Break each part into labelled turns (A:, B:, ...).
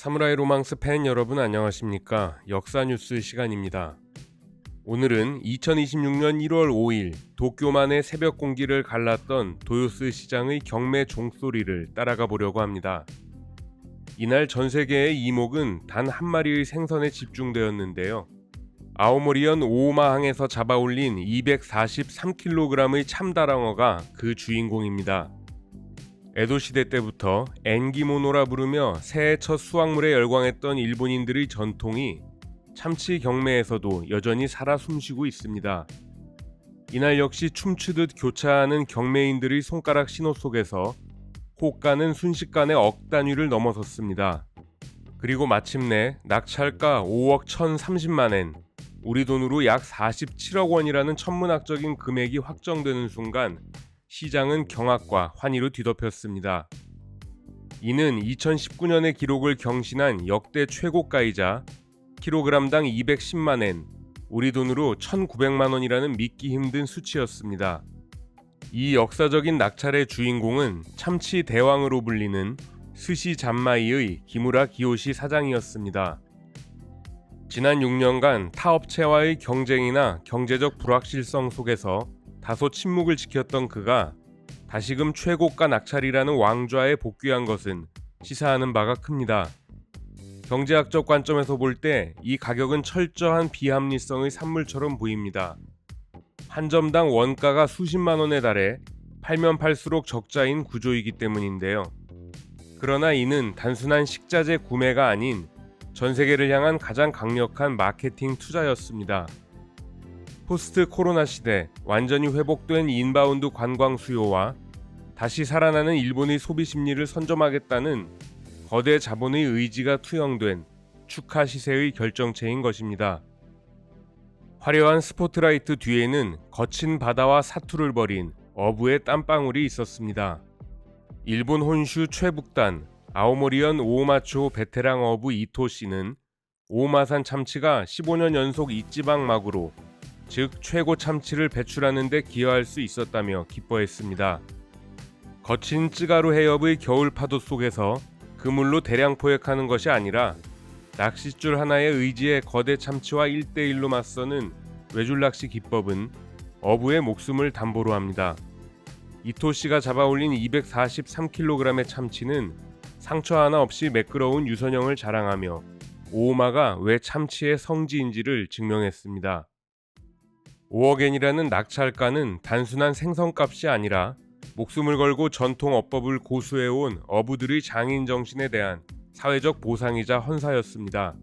A: 사무라이 로망스 팬 여러분 안녕하십니까? 역사 뉴스 시간입니다. 오늘은 2026년 1월 5일 도쿄만의 새벽 공기를 갈랐던 도요스 시장의 경매 종소리를 따라가 보려고 합니다. 이날 전 세계의 이목은 단 한 마리의 생선에 집중되었는데요. 아오모리현 오오마항에서 잡아올린 243kg의 참다랑어가 그 주인공입니다. 에도 시대 때부터 엔기모노라 부르며 새해 첫 수확물에 열광했던 일본인들의 전통이 참치 경매에서도 여전히 살아 숨쉬고 있습니다. 이날 역시 춤추듯 교차하는 경매인들의 손가락 신호 속에서 호가는 순식간에 억 단위를 넘어섰습니다. 그리고 마침내 낙찰가 5억 1,030만엔, 우리 돈으로 약 47억 원이라는 천문학적인 금액이 확정되는 순간 시장은 경악과 환희로 뒤덮였습니다. 이는 2019년의 기록을 경신한 역대 최고가이자 킬로그램당 210만엔, 우리 돈으로 1,900만 원이라는 믿기 힘든 수치였습니다. 이 역사적인 낙찰의 주인공은 참치 대왕으로 불리는 스시 잔마이의 기무라 기요시 사장이었습니다. 지난 6년간 타업체와의 경쟁이나 경제적 불확실성 속에서 다소 침묵을 지켰던 그가 다시금 최고가 낙찰이라는 왕좌에 복귀한 것은 시사하는 바가 큽니다. 경제학적 관점에서 볼 때 이 가격은 철저한 비합리성의 산물처럼 보입니다. 한 점당 원가가 수십만 원에 달해 팔면 팔수록 적자인 구조이기 때문인데요. 그러나 이는 단순한 식자재 구매가 아닌 전 세계를 향한 가장 강력한 마케팅 투자였습니다. 포스트 코로나 시대 완전히 회복된 인바운드 관광 수요와 다시 살아나는 일본의 소비 심리를 선점하겠다는 거대 자본의 의지가 투영된 축하 시세의 결정체인 것입니다. 화려한 스포트라이트 뒤에는 거친 바다와 사투를 벌인 어부의 땀방울이 있었습니다. 일본 혼슈 최북단 아오모리현 오오마초 베테랑 어부 이토 씨는 오오마산 참치가 15년 연속 이지방 마구로, 즉 최고 참치를 배출하는 데 기여할 수 있었다며 기뻐했습니다. 거친 쯔가루 해협의 겨울 파도 속에서 그물로 대량 포획하는 것이 아니라 낚싯줄 하나의 의지에 거대 참치와 1대1로 맞서는 외줄낚시 기법은 어부의 목숨을 담보로 합니다. 이토 씨가 잡아올린 243kg의 참치는 상처 하나 없이 매끄러운 유선형을 자랑하며 오오마가 왜 참치의 성지인지를 증명했습니다. 5억엔이라는 낙찰가는 단순한 생선값이 아니라 목숨을 걸고 전통 어법을 고수해온 어부들의 장인 정신에 대한 사회적 보상이자 헌사였습니다.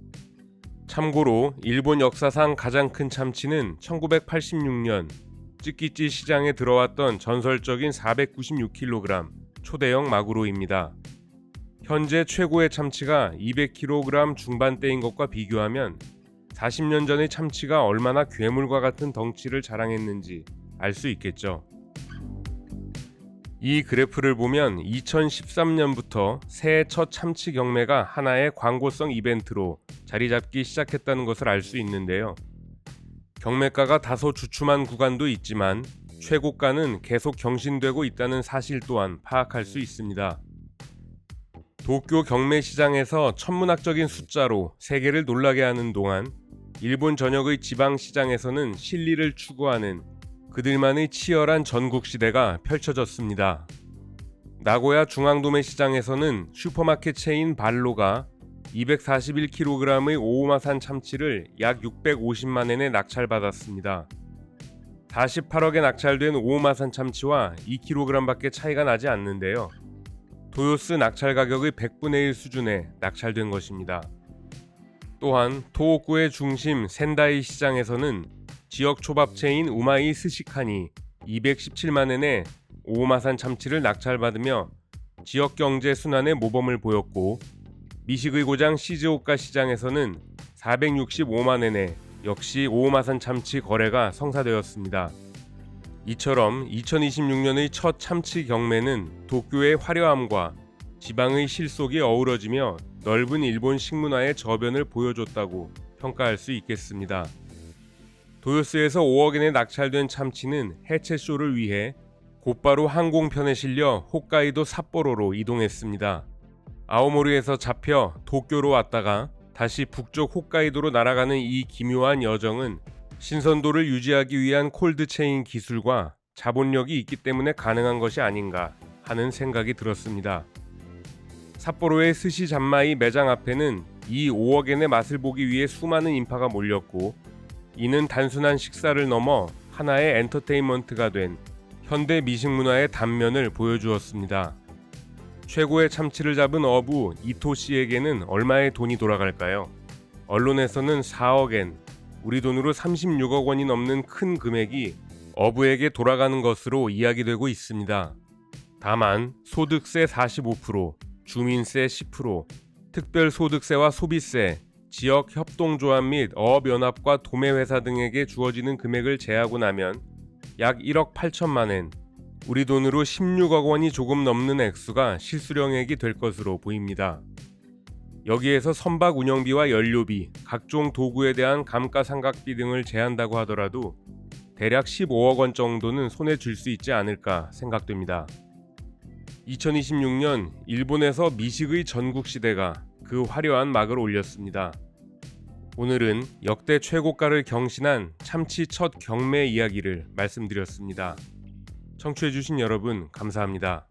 A: 참고로 일본 역사상 가장 큰 참치는 1986년 쯔키찌 시장에 들어왔던 전설적인 496kg 초대형 마구로입니다. 현재 최고의 참치가 200kg 중반대인 것과 비교하면 40년 전의 참치가 얼마나 괴물과 같은 덩치를 자랑했는지 알 수 있겠죠. 이 그래프를 보면 2013년부터 새해 첫 참치 경매가 하나의 광고성 이벤트로 자리 잡기 시작했다는 것을 알 수 있는데요. 경매가가 다소 주춤한 구간도 있지만 최고가는 계속 경신되고 있다는 사실 또한 파악할 수 있습니다. 도쿄 경매 시장에서 천문학적인 숫자로 세계를 놀라게 하는 동안 일본 전역의 지방 시장에서는 실리를 추구하는 그들만의 치열한 전국 시대가 펼쳐졌습니다. 나고야 중앙도매 시장에서는 슈퍼마켓 체인 발로가 241kg의 오오마산 참치를 약 650만엔에 낙찰받았습니다. 48억에 낙찰된 오오마산 참치와 2kg밖에 차이가 나지 않는데요. 도요스 낙찰 가격의 100분의 1 수준에 낙찰된 것입니다. 또한 토호쿠의 중심 센다이 시장에서는 지역 초밥체인 우마이 스시칸이 217만엔에 오오마산 참치를 낙찰받으며 지역 경제 순환의 모범을 보였고, 미식의 고장 시즈오카 시장에서는 465만엔에 역시 오오마산 참치 거래가 성사되었습니다. 이처럼 2026년의 첫 참치 경매는 도쿄의 화려함과 지방의 실속이 어우러지며 넓은 일본 식문화의 저변을 보여줬다고 평가할 수 있겠습니다. 도요스에서 5억엔에 낙찰된 참치는 해체쇼를 위해 곧바로 항공편에 실려 홋카이도 삿포로로 이동했습니다. 아오모리에서 잡혀 도쿄로 왔다가 다시 북쪽 홋카이도로 날아가는 이 기묘한 여정은 신선도를 유지하기 위한 콜드체인 기술과 자본력이 있기 때문에 가능한 것이 아닌가 하는 생각이 들었습니다. 삿포로의 스시 잔마이 매장 앞에는 이 5억엔의 맛을 보기 위해 수많은 인파가 몰렸고, 이는 단순한 식사를 넘어 하나의 엔터테인먼트가 된 현대 미식 문화의 단면을 보여주었습니다. 최고의 참치를 잡은 어부 이토 씨에게는 얼마의 돈이 돌아갈까요? 언론에서는 4억엔, 우리 돈으로 36억 원이 넘는 큰 금액이 어부에게 돌아가는 것으로 이야기되고 있습니다. 다만 소득세 45%, 주민세 10%, 특별소득세와 소비세, 지역 협동조합 및 어업연합과 도매회사 등에게 주어지는 금액을 제하고 나면 약 1억 8천만 엔, 우리 돈으로 16억 원이 조금 넘는 액수가 실수령액이 될 것으로 보입니다. 여기에서 선박 운영비와 연료비, 각종 도구에 대한 감가상각비 등을 제한다고 하더라도 대략 15억 원 정도는 손에 쥘 수 있지 않을까 생각됩니다. 2026년 일본에서 미식의 전국 시대가 그 화려한 막을 올렸습니다. 오늘은 역대 최고가를 경신한 참치 첫 경매 이야기를 말씀드렸습니다. 청취해주신 여러분 감사합니다.